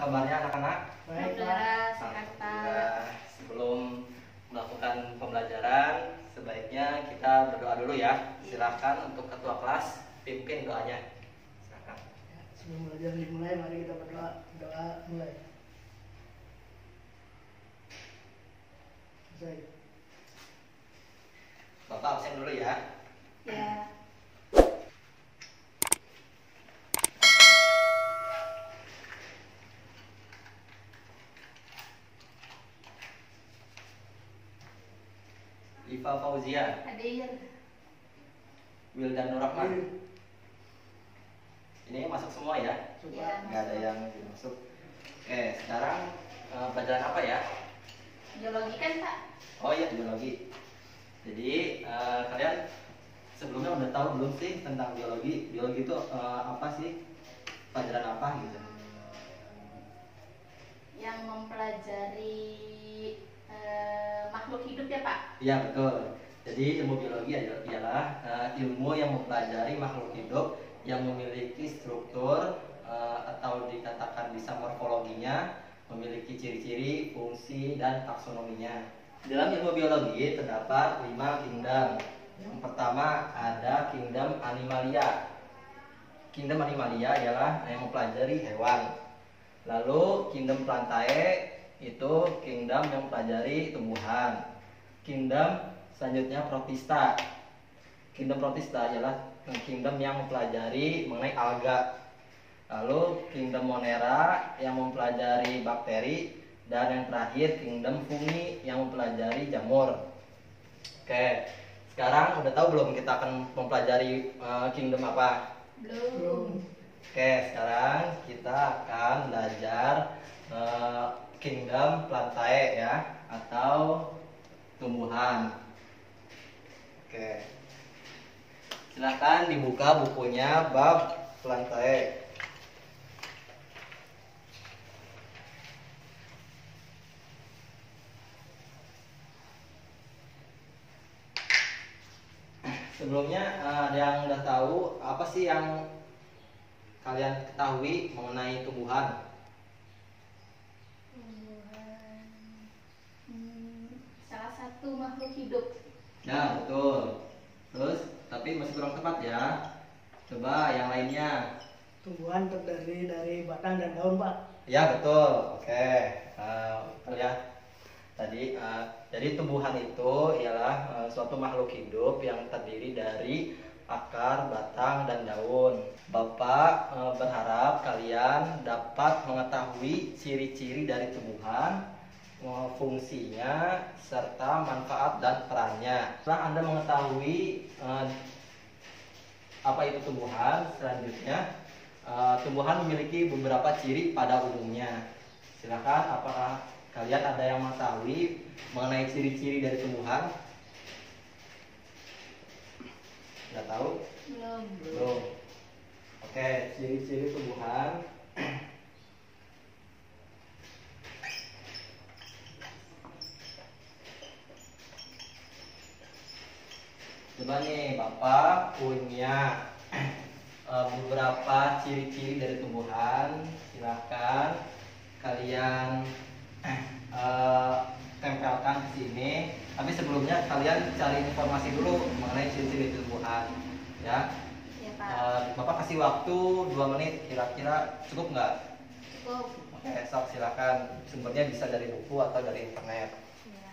kabarnya anak-anak? Baik, Pak. Alhamdulillah. Sebelum melakukan pembelajaran, sebaiknya kita berdoa dulu ya. Silakan untuk ketua kelas pimpin doanya. Silakan. Sebelum belajar dimulai, mari kita berdoa. Doa mulai. Selesai. Bapak absen dulu ya. Ya. Iva Fauzia, Hadir. Wildan Nurrahman. Ini masuk semua ya? Ya. Nggak ada yang masuk. Oke, sekarang pelajaran apa ya? Biologi kan, Pak? Oh iya, biologi. Jadi kalian sebelumnya udah tahu belum sih tentang biologi? Biologi itu apa sih? Pelajaran apa gitu? Yang mempelajari makhluk hidup ya, Pak? Iya betul. Jadi ilmu biologi ialah ilmu yang mempelajari makhluk hidup yang memiliki struktur atau dikatakan bisa morfologinya, memiliki ciri-ciri, fungsi, dan taksonominya. Dalam ilmu biologi terdapat 5 kingdom. Yang pertama ada kingdom Animalia. Kingdom Animalia ialah yang mempelajari hewan. Lalu kingdom Plantae itu kingdom yang mempelajari tumbuhan. Kingdom selanjutnya Protista. Kingdom Protista ialah kingdom yang mempelajari mengenai alga. Lalu kingdom Monera yang mempelajari bakteri. Dan yang terakhir kingdom Fungi yang mempelajari jamur. Oke, sekarang udah tahu belum kita akan mempelajari kingdom apa? Belum. Oke, sekarang kita akan belajar kingdom Plantae ya, atau tumbuhan. Oke, silahkan dibuka bukunya bab Plantae. Sebelumnya ada yang udah tahu apa sih yang kalian ketahui mengenai tumbuhan? Tumbuhan. Salah satu makhluk hidup. Ya betul. Terus tapi masih kurang tepat ya. Coba yang lainnya. Tumbuhan terdiri dari batang dan daun, Pak. Ya betul. Oke. Kita lihat tadi. Jadi tumbuhan itu ialah suatu makhluk hidup yang terdiri dari akar, batang, dan daun. Bapak berharap kalian dapat mengetahui ciri-ciri dari tumbuhan, fungsinya, serta manfaat dan perannya. Setelah Anda mengetahui apa itu tumbuhan, selanjutnya tumbuhan memiliki beberapa ciri pada umumnya. Silakan, apakah kalian ada yang mengetahui mengenai ciri-ciri dari tumbuhan? Sudah tahu? Belum. Belum. Oke, ciri-ciri tumbuhan. Coba nih, Bapak punya beberapa ciri-ciri dari tumbuhan. Silahkan kalian tempelkan di sini. Tapi sebelumnya kalian cari informasi dulu mengenai ciri-ciri tumbuhan, ya. Ya, Pak. Bapak kasih waktu 2 menit, kira-kira cukup nggak? Cukup. Oke, sok silakan. Sumbernya bisa dari buku atau dari internet. Ya.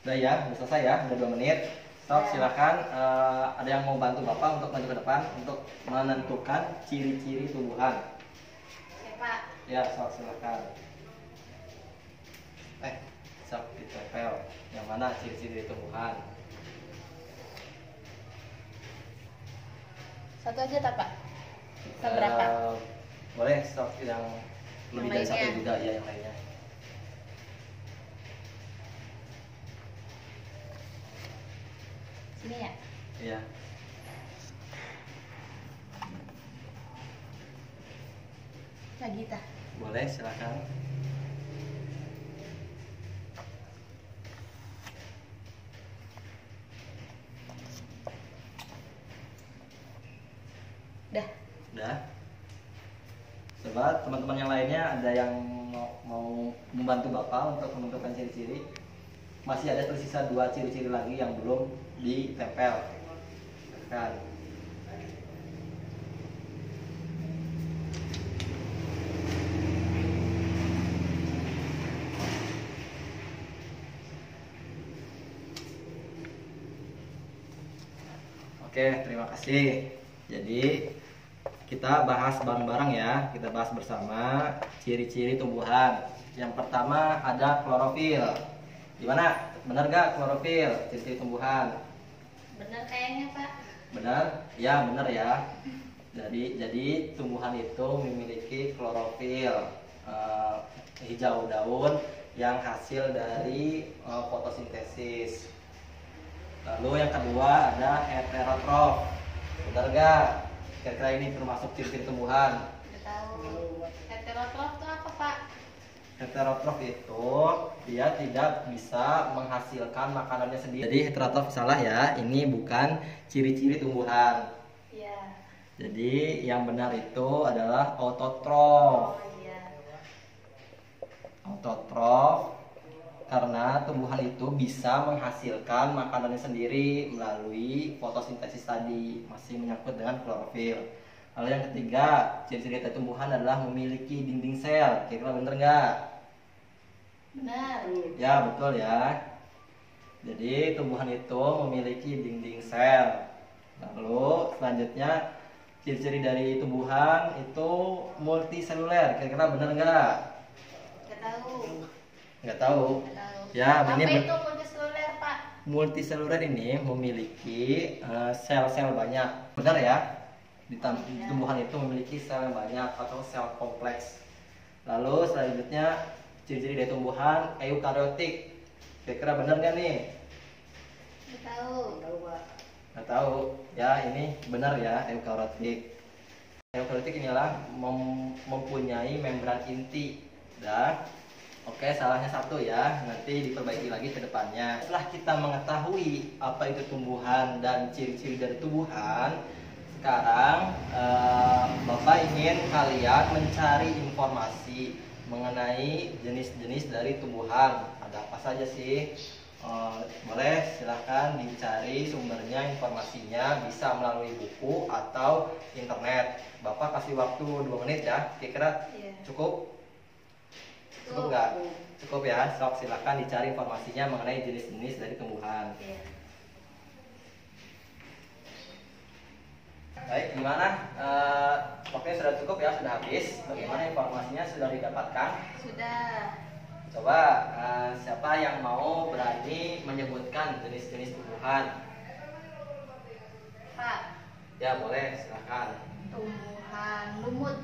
Udah ya, udah selesai ya, udah 2 menit. Sok, silakan. Ada yang mau bantu Bapak untuk maju ke depan untuk menentukan ciri-ciri tumbuhan? Ya Pak. Ya, sok silakan. Sok ditempel. Yang mana ciri-ciri tumbuhan? Satu aja tak Pak? Seberapa? Boleh, sok yang lebih dari satu lainnya. juga ya yang lainnya. Sini ya? Iya. Lagi tah. Boleh, silakan. Dah. Udah. Coba teman-teman yang lainnya ada yang mau membantu Bapak untuk menentukan ciri-ciri. Masih ada tersisa 2 ciri-ciri lagi yang belum ditempel. Kan. Oke, terima kasih. Jadi kita bahas bareng-bareng ya. Kita bahas bersama ciri-ciri tumbuhan. Yang pertama ada klorofil. Gimana? Benar gak klorofil ciri-ciri tumbuhan? Bener kayaknya Pak. Benar? Ya, benar ya. Jadi tumbuhan itu memiliki klorofil, hijau daun yang hasil dari fotosintesis. Lalu yang kedua ada heterotrof. Benar gak? Kira-kira ini termasuk ciri-ciri tumbuhan. Udah tahu. Heterotrof itu apa Pak? Heterotrof itu dia tidak bisa menghasilkan makanannya sendiri. Jadi heterotrof salah ya, ini bukan ciri-ciri tumbuhan. Iya. Jadi yang benar itu adalah autotrof. Oh iya. Autotrof karena tumbuhan itu bisa menghasilkan makanannya sendiri melalui fotosintesis tadi, masih menyangkut dengan klorofil. Lalu yang ketiga, ciri-ciri dari tumbuhan adalah memiliki dinding sel. Kira-kira bener nggak? Benar. Ya, betul ya. Jadi tumbuhan itu memiliki dinding sel. Lalu selanjutnya ciri-ciri dari tumbuhan itu multiseluler. Kira-kira bener nggak? Nggak tahu. Nggak tahu. Nggak tahu. Ya, Apa ini itu multiseluler Pak? multiseluler ini memiliki sel-sel banyak. Benar ya? Tumbuhan itu memiliki sel yang banyak atau sel kompleks. Lalu selanjutnya ciri-ciri dari tumbuhan eukariotik. Kira-kira benar nggak nih? Nggak tahu. Tahu Pak. Nggak tahu. Ya, ini benar ya, eukariotik. Eukariotik inilah mempunyai membran inti. Dah. Oke, salahnya satu ya. Nanti diperbaiki lagi ke depannya. Setelah kita mengetahui apa itu tumbuhan dan ciri-ciri dari tumbuhan, sekarang Bapak ingin kalian mencari informasi mengenai jenis-jenis dari tumbuhan. Ada apa saja sih? Boleh silahkan dicari sumbernya, informasinya bisa melalui buku atau internet. Bapak kasih waktu 2 menit ya. Kira-kira Iya. cukup? Cukup nggak? Cukup ya. Sok silahkan dicari informasinya mengenai jenis-jenis dari tumbuhan. Iya. Baik, gimana? Waktunya sudah cukup ya, sudah habis. Bagaimana informasinya sudah didapatkan? Sudah. Coba siapa yang mau berani menyebutkan jenis-jenis tumbuhan? Pak. Ya boleh, silahkan. Tumbuhan lumut.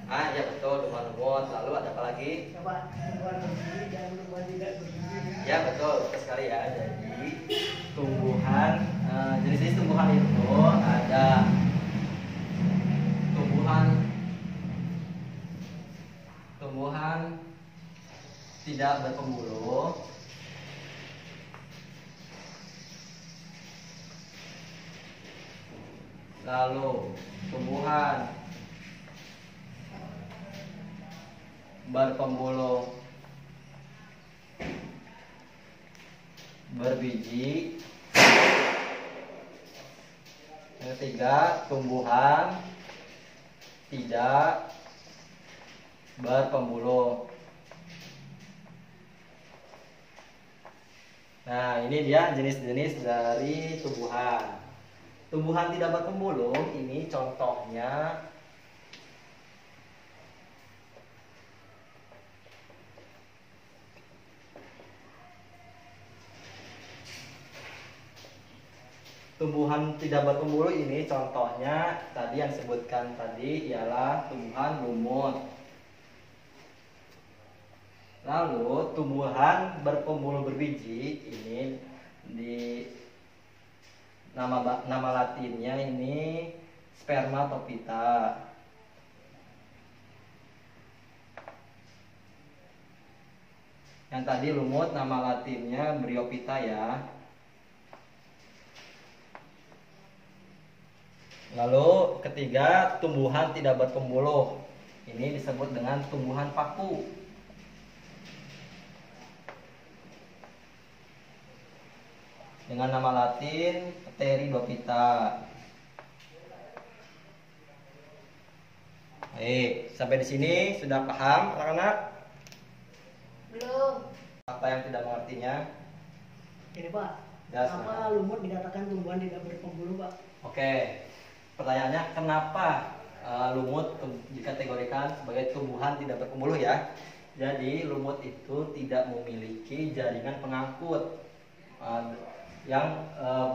Ya betul, tumbuhan lumut. Lalu ada apa lagi? Coba tumbuhan berdiri dan tumbuhan tidak berdiri. Ya betul, betul sekali ya. Jadi tumbuhan, jenis-jenis tumbuhan itu ada tumbuhan tidak berpembuluh, lalu tumbuhan berpembuluh berbiji. Yang ketiga, tumbuhan tidak berpembuluh. Nah, ini dia jenis-jenis dari tumbuhan. Tumbuhan tidak berpembuluh ini contohnya tadi yang disebutkan tadi ialah tumbuhan lumut. Lalu tumbuhan berpembuluh berbiji ini di nama latinnya ini Spermatophyta. Yang tadi lumut nama latinnya Bryophyta ya. Lalu ketiga, tumbuhan tidak berpembuluh. Ini disebut dengan tumbuhan paku. Dengan nama latin Pteridophyta. Baik, sampai di sini sudah paham anak-anak? Belum. Apa yang tidak mengertinya? Ini Pak, Ya, kenapa lumut dikatakan tumbuhan tidak berpembuluh Pak? Oke, pertanyaannya kenapa lumut dikategorikan sebagai tumbuhan tidak berpembuluh ya? Jadi lumut itu tidak memiliki jaringan pengangkut yang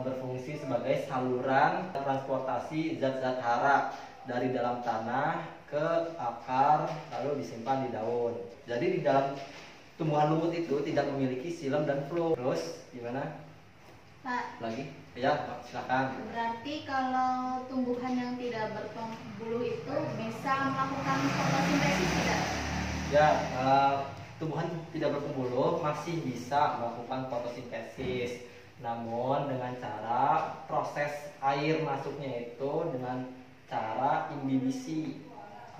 berfungsi sebagai saluran transportasi zat-zat hara dari dalam tanah ke akar lalu disimpan di daun. Jadi di dalam tumbuhan lumut itu tidak memiliki xilem dan floem. Terus gimana? Pak, Lagi? Ya, silakan. berarti kalau tumbuhan yang tidak berpembuluh itu bisa melakukan fotosintesis tidak? Ya, tumbuhan tidak berpembuluh masih bisa melakukan fotosintesis, namun dengan cara proses air masuknya itu dengan cara imbibisi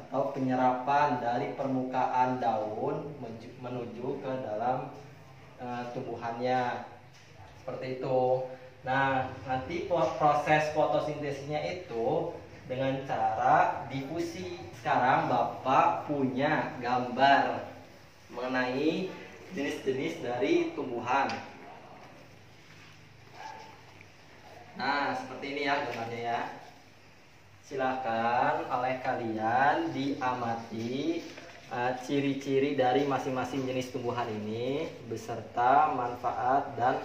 atau penyerapan dari permukaan daun menuju ke dalam tumbuhannya, seperti itu. Nah, nanti proses fotosintesisnya itu dengan cara difusi. Sekarang Bapak punya gambar mengenai jenis-jenis dari tumbuhan. Nah, seperti ini ya gambarnya ya. Silakan oleh kalian diamati ciri-ciri dari masing-masing jenis tumbuhan ini beserta manfaat dan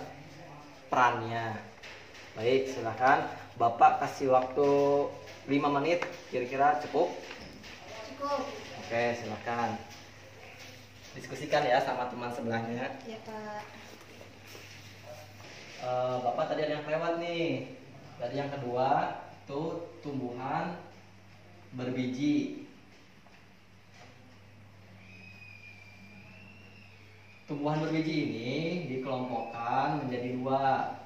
perannya. Baik, silakan. Bapak kasih waktu 5 menit, kira-kira cukup? Cukup. Oke, silakan. Diskusikan ya sama teman sebelahnya. Ya Pak. Bapak tadi ada yang lewat nih. Tadi yang kedua itu tumbuhan berbiji. Tumbuhan berbiji ini dikelompokkan menjadi dua.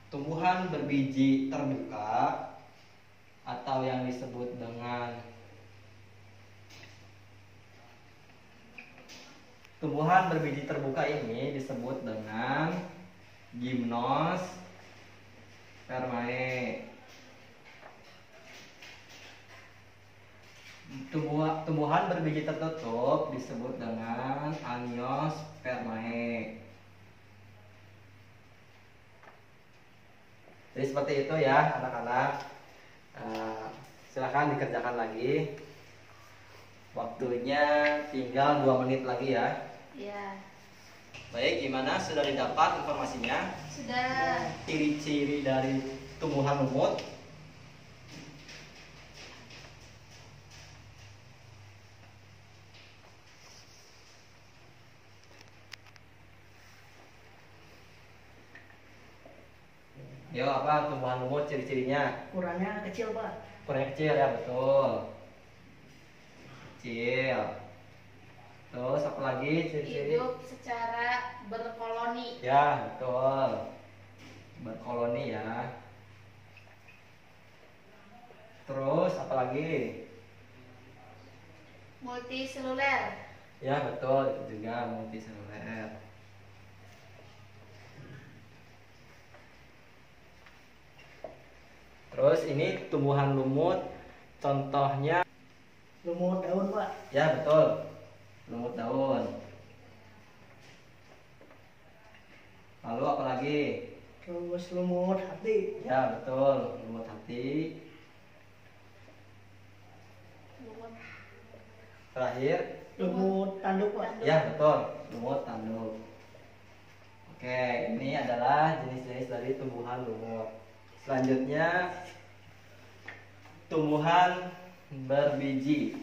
Tumbuhan berbiji terbuka atau yang disebut dengan tumbuhan berbiji terbuka ini disebut dengan Gymnospermae. Tumbuhan berbiji tertutup disebut dengan Angiospermae. Jadi seperti itu ya anak-anak. Silahkan dikerjakan lagi. Waktunya tinggal 2 menit lagi ya. Ya. Baik, gimana? Sudah didapat informasinya? Sudah. Ciri-ciri dari tumbuhan lumut. Yo, apa tumbuhan lumut ciri-cirinya? Ukurannya kecil Pak. Ukurannya kecil ya, betul. Kecil. Terus apa lagi ciri-ciri? Hidup secara berkoloni. Ya, betul. Berkoloni ya. Terus apa lagi? Multiseluler. Ya, betul, itu juga multiseluler. Terus ini tumbuhan lumut, contohnya Lumut daun Pak. ya betul, lumut daun. Lalu apa lagi? Terus lumut hati. Ya betul, lumut hati. Terakhir, Lumut tanduk Pak. ya betul, lumut tanduk. Oke, ini adalah jenis-jenis dari tumbuhan lumut. Selanjutnya, tumbuhan berbiji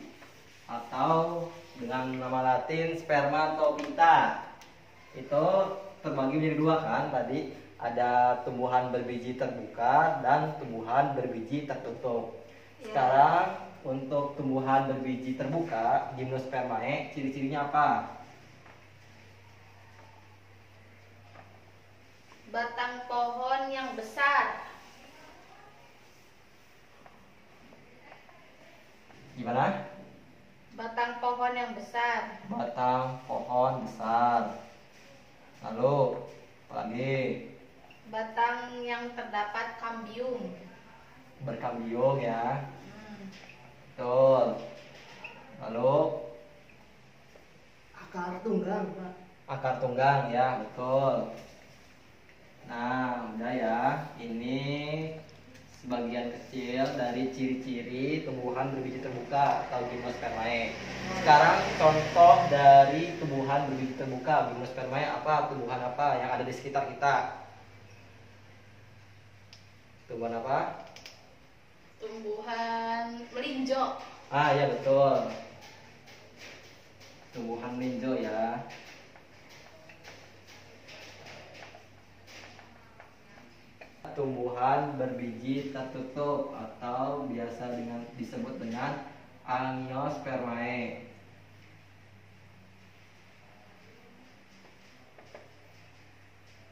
atau dengan nama Latin spermatopita. Itu terbagi menjadi dua kan tadi, ada tumbuhan berbiji terbuka dan tumbuhan berbiji tertutup. Sekarang untuk tumbuhan berbiji terbuka, Gymnospermae, ciri-cirinya apa? Batang pohon yang besar. Gimana? Batang pohon yang besar. Batang pohon besar. Lalu apa lagi? Batang yang terdapat kambium. Berkambium ya. Betul. Lalu Akar tunggang Pak. akar tunggang ya, betul. Nah, udah ya. Ini sebagian kecil dari ciri-ciri tumbuhan berbiji terbuka atau Gymnospermae. Sekarang contoh dari tumbuhan berbiji terbuka Gymnospermae apa? Tumbuhan apa yang ada di sekitar kita? Tumbuhan apa? Tumbuhan melinjo. Ah ya betul. Tumbuhan melinjo ya. Tumbuhan berbiji tertutup atau biasa disebut dengan Angiospermae.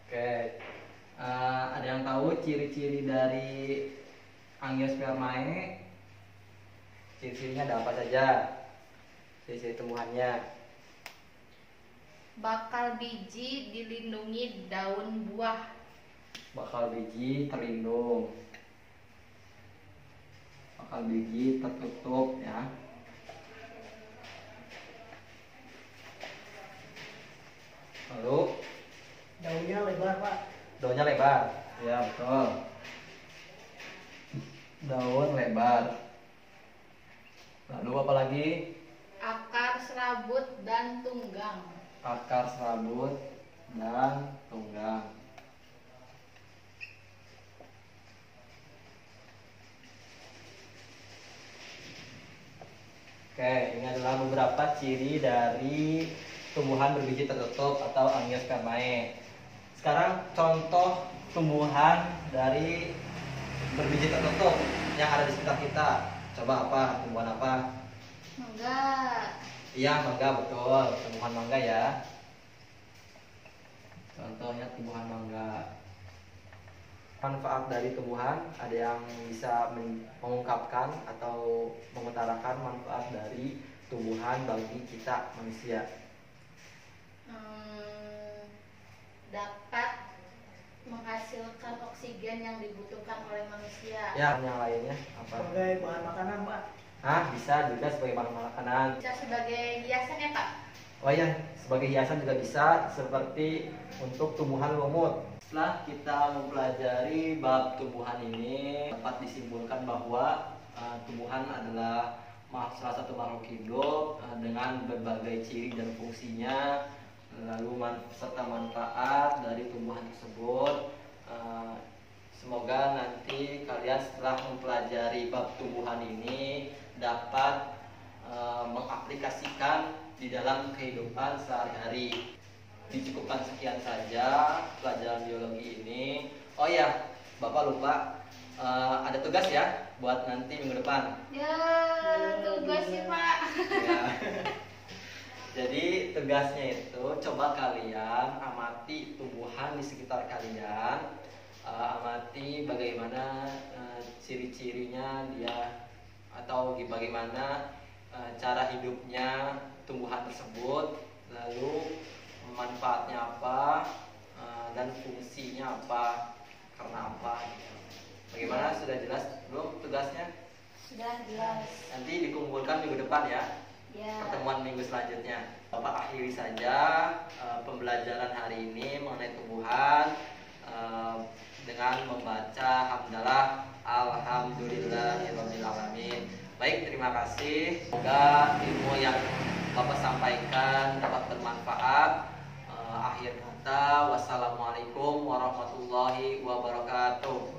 Oke, ada yang tahu ciri-ciri dari Angiospermae? Ciri-cirinya ada apa saja? Ciri-ciri tumbuhannya. Bakal biji dilindungi daun buah. Bakal biji terlindung. Bakal biji tertutup ya. Lalu Daunnya lebar Pak. daunnya lebar. Ya betul. Daun lebar. Lalu apa lagi? Akar serabut dan tunggang. Akar serabut dan tunggang. Oke, ini adalah beberapa ciri dari tumbuhan berbiji tertutup atau Angiospermae. Sekarang contoh tumbuhan dari berbiji tertutup yang ada di sekitar kita. Coba apa? Tumbuhan apa? Mangga. Iya, mangga betul. Tumbuhan mangga ya. Contohnya tumbuhan mangga. Manfaat dari tumbuhan, ada yang bisa mengungkapkan atau mengutarakan manfaat dari tumbuhan bagi kita manusia. Dapat menghasilkan oksigen yang dibutuhkan oleh manusia. Ya, yang lainnya apa? Sebagai bahan makanan Pak. Bisa juga sebagai bahan makanan. Bisa sebagai hiasan ya Pak. Oh iya, sebagai hiasan juga bisa, seperti untuk tumbuhan lumut. Setelah kita mempelajari bab tumbuhan ini, dapat disimpulkan bahwa tumbuhan adalah salah satu makhluk hidup dengan berbagai ciri dan fungsinya, lalu serta manfaat dari tumbuhan tersebut. Semoga nanti kalian setelah mempelajari bab tumbuhan ini dapat mengaplikasikan di dalam kehidupan sehari-hari. Dicukupkan sekian saja pelajaran biologi ini. Oh ya, Bapak lupa ada tugas ya buat nanti minggu depan. Ya, tugas sih Pak. Ya. Jadi tugasnya itu coba kalian amati tumbuhan di sekitar kalian, amati bagaimana ciri-cirinya dia atau bagaimana cara hidupnya tumbuhan tersebut, lalu manfaatnya apa dan fungsinya apa, karena apa gitu. Bagaimana, sudah jelas belum tugasnya? Sudah jelas. Nanti dikumpulkan minggu depan ya. Ya. Pertemuan minggu selanjutnya. Bapak akhiri saja pembelajaran hari ini mengenai tumbuhan. Alhamdulillahirabbil alamin. Baik, terima kasih. Semoga ilmu yang Bapak sampaikan dapat bermanfaat. Akhir kata, wassalamualaikum warahmatullahi wabarakatuh.